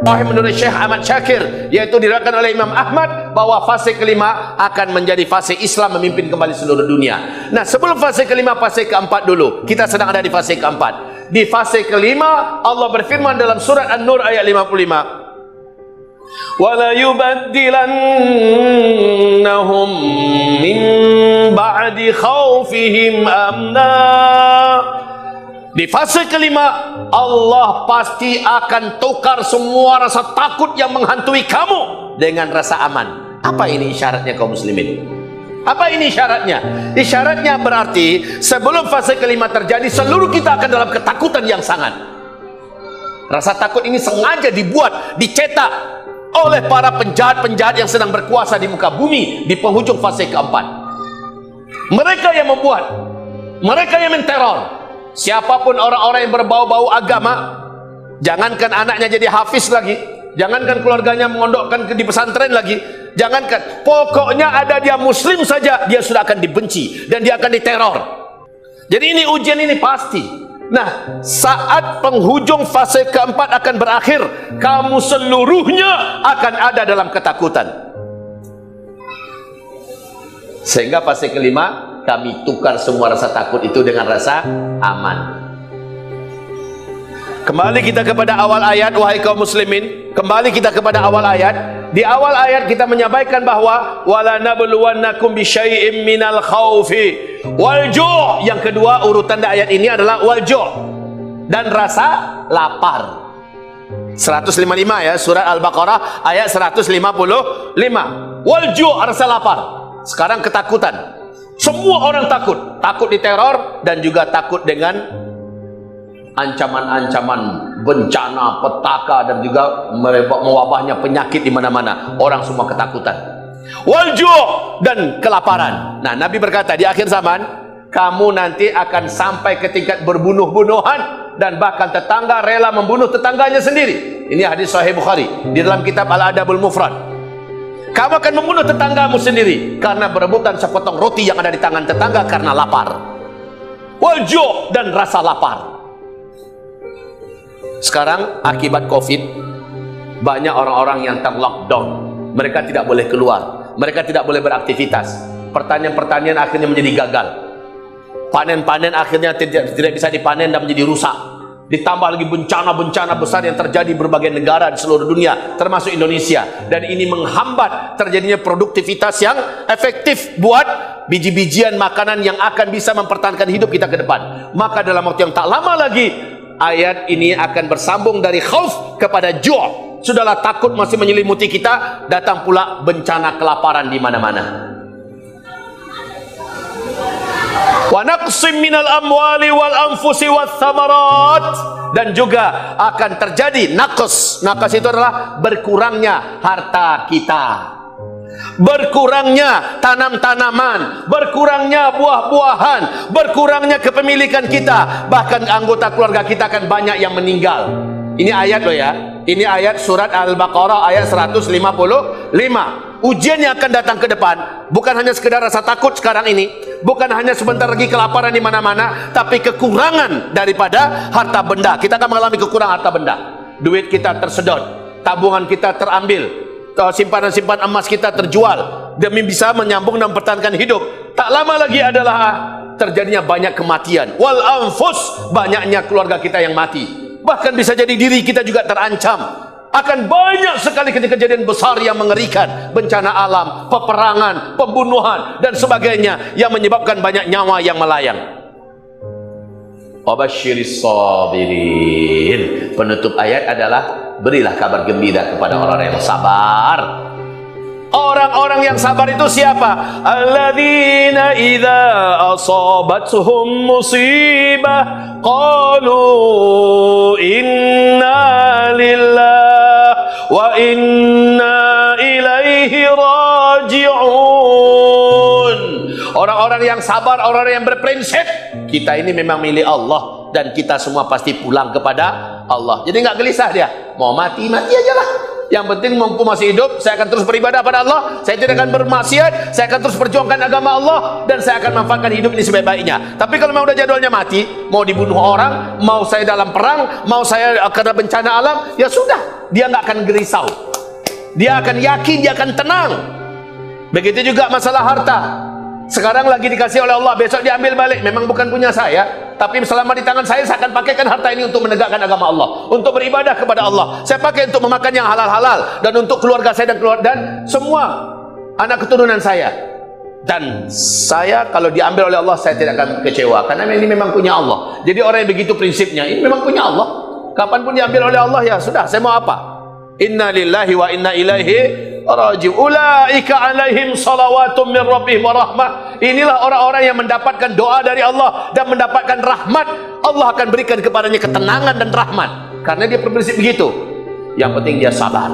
Sahih menurut Syekh Ahmad Syakir, yaitu diriwayatkan oleh Imam Ahmad, bahwa fase kelima akan menjadi fase Islam memimpin kembali seluruh dunia. Nah, sebelum fase kelima, fase keempat dulu. Kita sedang ada di fase keempat. Di fase kelima, Allah berfirman dalam surat An-Nur ayat 55, وَلَا يُبَدِّلَنَّهُمْ مِنْ بَعْدِ خَوْفِهِمْ أَمْنًا. Di fase kelima, Allah pasti akan tukar semua rasa takut yang menghantui kamu dengan rasa aman. Apa ini isyaratnya kaum muslimin? Apa ini isyaratnya? Isyaratnya berarti sebelum fase kelima terjadi, seluruh kita akan dalam ketakutan yang sangat. Rasa takut ini sengaja dibuat, dicetak oleh para penjahat-penjahat yang sedang berkuasa di muka bumi di penghujung fase keempat. Mereka yang membuat, mereka yang menteror. Siapapun orang-orang yang berbau-bau agama, jangankan anaknya jadi hafiz lagi, jangankan keluarganya mengondokkan di pesantren lagi, jangankan, pokoknya ada dia muslim saja, dia sudah akan dibenci dan dia akan diteror. Jadi ini ujian ini pasti. Nah, saat penghujung fase keempat akan berakhir, kamu seluruhnya akan ada dalam ketakutan. Sehingga fase kelima, kami tukar semua rasa takut itu dengan rasa aman. Kembali kita kepada awal ayat, wahai kaum muslimin. Kembali kita kepada awal ayat. Di awal ayat kita menyampaikan bahwa wala nabluwannakum bisyai'im minal khaufi wal ju'. Yang kedua urutan ayat ini adalah wal ju' dan rasa lapar. 155 ya, surat Al-Baqarah ayat 155. Wal ju', rasa lapar. Sekarang ketakutan. Semua orang takut, takut diteror dan juga takut dengan ancaman-ancaman bencana, petaka dan juga mewabahnya penyakit di mana-mana. Orang semua ketakutan. Walju' dan kelaparan. Nah, Nabi berkata di akhir zaman, kamu nanti akan sampai ke tingkat berbunuh-bunuhan dan bahkan tetangga rela membunuh tetangganya sendiri. Ini hadis Sahih Bukhari di dalam kitab Al-Adabul Mufrad. Kamu akan membunuh tetanggamu sendiri karena berebutan sepotong roti yang ada di tangan tetangga karena lapar. Walju' dan rasa lapar. Sekarang akibat Covid, banyak orang-orang yang terlockdown. Mereka tidak boleh keluar, mereka tidak boleh beraktivitas. Pertanian-pertanian akhirnya menjadi gagal. Panen-panen akhirnya tidak bisa dipanen dan menjadi rusak. Ditambah lagi bencana-bencana besar yang terjadi di berbagai negara di seluruh dunia, termasuk Indonesia. Dan ini menghambat terjadinya produktivitas yang efektif buat biji-bijian makanan yang akan bisa mempertahankan hidup kita ke depan. Maka dalam waktu yang tak lama lagi, ayat ini akan bersambung dari khauf kepada ju'. Sudahlah takut masih menyelimuti kita, datang pula bencana kelaparan di mana-mana. Wa naqsim minal amwali wal anfusi wath thamarat, dan juga akan terjadi naqs. Naqs itu adalah berkurangnya harta kita, berkurangnya tanam-tanaman, berkurangnya buah-buahan, berkurangnya kepemilikan kita, bahkan anggota keluarga kita akan banyak yang meninggal. Ini ayat loh ya. Ini ayat surat Al-Baqarah ayat 155. Ujian yang akan datang ke depan bukan hanya sekedar rasa takut sekarang ini, bukan hanya sebentar lagi kelaparan di mana-mana, tapi kekurangan daripada harta benda. Kita akan mengalami kekurangan harta benda. Duit kita tersedot, tabungan kita terambil, simpanan-simpanan emas kita terjual demi bisa menyambung dan mempertahankan hidup. Tak lama lagi adalah terjadinya banyak kematian. Wal anfus, banyaknya keluarga kita yang mati. Bahkan bisa jadi diri kita juga terancam. Akan banyak sekali kejadian besar yang mengerikan, bencana alam, peperangan, pembunuhan dan sebagainya yang menyebabkan banyak nyawa yang melayang. Wabasyiris sabirin. Penutup ayat adalah berilah kabar gembira kepada orang-orang yang sabar. Orang-orang yang sabar itu siapa? Alladzina idza asabatuhum musibah qalu inna lillahi wa inna ilaihi raji'un. Orang-orang yang sabar, orang-orang yang berprinsip, kita ini memang milik Allah dan kita semua pasti pulang kepada Allah. Jadi nggak gelisah dia, mau mati mati aja lah. Yang penting mampu masih hidup, saya akan terus beribadah pada Allah, saya tidak akan bermaksiat, saya akan terus perjuangkan agama Allah, dan saya akan manfaatkan hidup ini sebaik-baiknya. Tapi kalau memang udah jadwalnya mati, mau dibunuh orang, mau saya dalam perang, mau saya karena bencana alam, ya sudah, dia nggak akan gerisau. Dia akan yakin, dia akan tenang. Begitu juga masalah harta. Sekarang lagi dikasih oleh Allah, besok diambil balik. Memang bukan punya saya, tapi selama di tangan saya akan pakaikan harta ini untuk menegakkan agama Allah, untuk beribadah kepada Allah. Saya pakai untuk memakan yang halal-halal, dan untuk keluarga saya dan semua anak keturunan saya. Dan saya kalau diambil oleh Allah, saya tidak akan kecewa, karena ini memang punya Allah. Jadi orang yang begitu prinsipnya, ini memang punya Allah. Kapanpun diambil oleh Allah, ya sudah, saya mau apa? Inna lillahi wa inna ilaihi raji'un. Ulaika alaihim salawatum min rabbihim wa rahmah. Inilah orang-orang yang mendapatkan doa dari Allah dan mendapatkan rahmat. Allah akan berikan kepadanya ketenangan dan rahmat, karena dia berprinsip begitu. Yang penting dia sabar.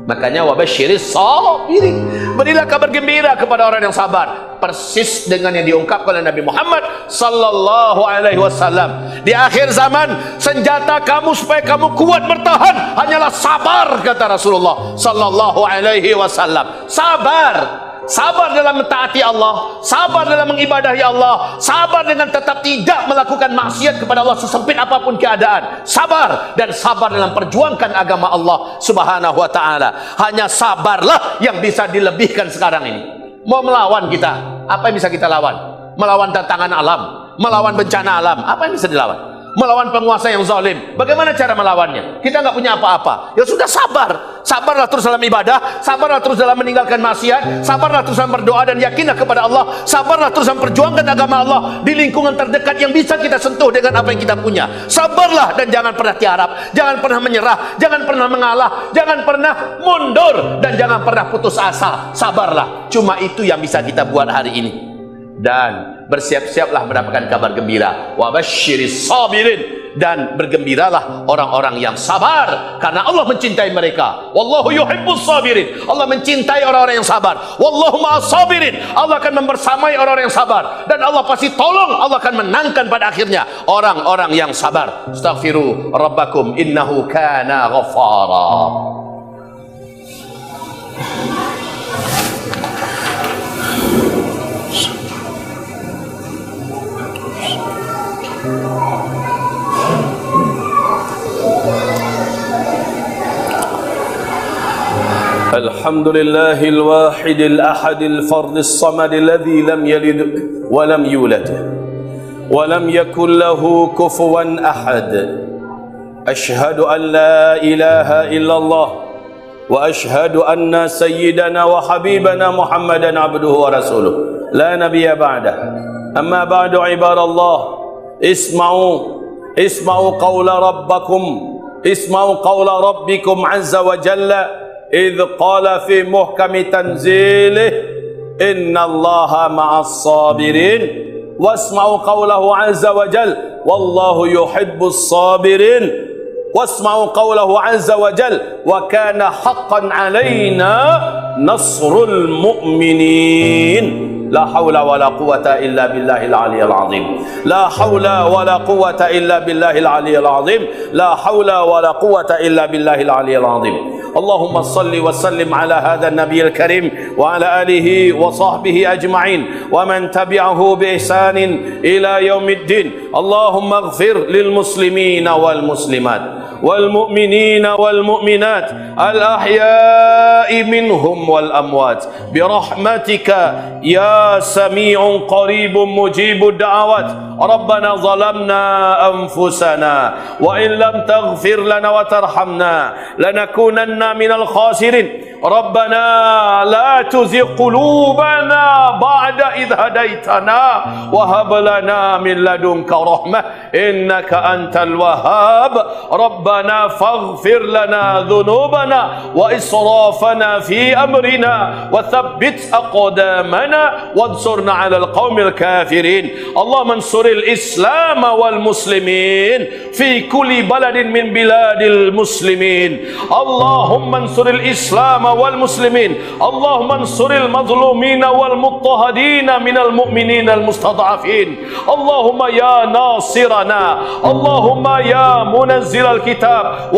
Makanya wabasyiris sabirin, berilah kabar gembira kepada orang yang sabar. Persis dengan yang diungkapkan oleh Nabi Muhammad sallallahu alaihi wasallam. Di akhir zaman, senjata kamu supaya kamu kuat bertahan hanyalah sabar, kata Rasulullah sallallahu alaihi wasallam. Sabar. Sabar dalam mentaati Allah, sabar dalam mengibadahi Allah, sabar dengan tetap tidak melakukan maksiat kepada Allah sesempit apapun keadaan. Sabar, dan sabar dalam perjuangkan agama Allah subhanahu wa ta'ala. Hanya sabarlah yang bisa dilebihkan sekarang ini. Mau melawan kita, apa yang bisa kita lawan? Melawan tantangan alam, melawan bencana alam, apa yang bisa dilawan? Melawan penguasa yang zalim, bagaimana cara melawannya? Kita nggak punya apa-apa, ya sudah sabar. Sabarlah terus dalam ibadah, sabarlah terus dalam meninggalkan maksiat, sabarlah terus dalam berdoa dan yakinlah kepada Allah, sabarlah terus dalam perjuangkan agama Allah di lingkungan terdekat yang bisa kita sentuh dengan apa yang kita punya. Sabarlah dan jangan pernah tiarap, jangan pernah menyerah, jangan pernah mengalah, jangan pernah mundur, dan jangan pernah putus asa. Sabarlah, cuma itu yang bisa kita buat hari ini. Dan bersiap-siaplah mendapatkan kabar gembira. Wabasyiris sabirin, dan bergembiralah orang-orang yang sabar, karena Allah mencintai mereka. Wallahu yuhibbus sabirin, Allah mencintai orang-orang yang sabar. Wallahu ma'as sabirin, Allah akan membersamai orang-orang yang sabar, dan Allah pasti tolong, Allah akan menangkan pada akhirnya orang-orang yang sabar. Astaghfiru rabbakum innahu kana ghaffara. الحمد لله الواحد الأحد الفرد الصمد الذي لم يلد ولم يولد ولم يكن له كفوا أحد. أشهد أن لا إله إلا الله وأشهد أن سيدنا وحبيبنا محمدا عبده ورسوله لا نبي بعده. أما بعد عباد الله، اسمعوا قول ربكم، اسمعوا قول ربكم عز وجل إذ قال في محكم تنزيله إن الله مع الصابرين. واسمعوا قوله عز وجل والله يحب الصابرين. واسمعوا قوله عز وجل وكان حقا علينا نصر المؤمنين. لا حول ولا قوة إلا بالله العلي العظيم. لا حول ولا قوة إلا بالله العلي العظيم. لا حول ولا قوة إلا بالله العلي العظيم. اللهم صل وسلم على هذا النبي الكريم وعلى آله وصحبه أجمعين ومن تبعه بإحسان إلى يوم الدين. اللهم اغفر للمسلمين والمسلمات والمؤمنين والمؤمنات الأحياء منهم والأموات برحمتك يا سميع قريب مجيب الدعوات. ربنا ظلمنا أنفسنا وإن لم تغفر لنا وترحمنا لنكونن من الخاسرين. ربنا لا تزغ قلوبنا بعد إذ هديتنا وهب لنا من لدنك رحمة إنك أنت الوهاب. ربنا فاغفر لنا ذنوبنا وإسرافنا في أمرنا وثبت أقدامنا وانصرنا على القوم الكافرين. اللهم انصر الإسلام والمسلمين في كل بلد من بلاد المسلمين. اللهم انصر الإسلام والمسلمين. اللهم انصر المظلومين والمضطهدين من المؤمنين المستضعفين. اللهم يا ناصرنا، اللهم يا منزل الكتاب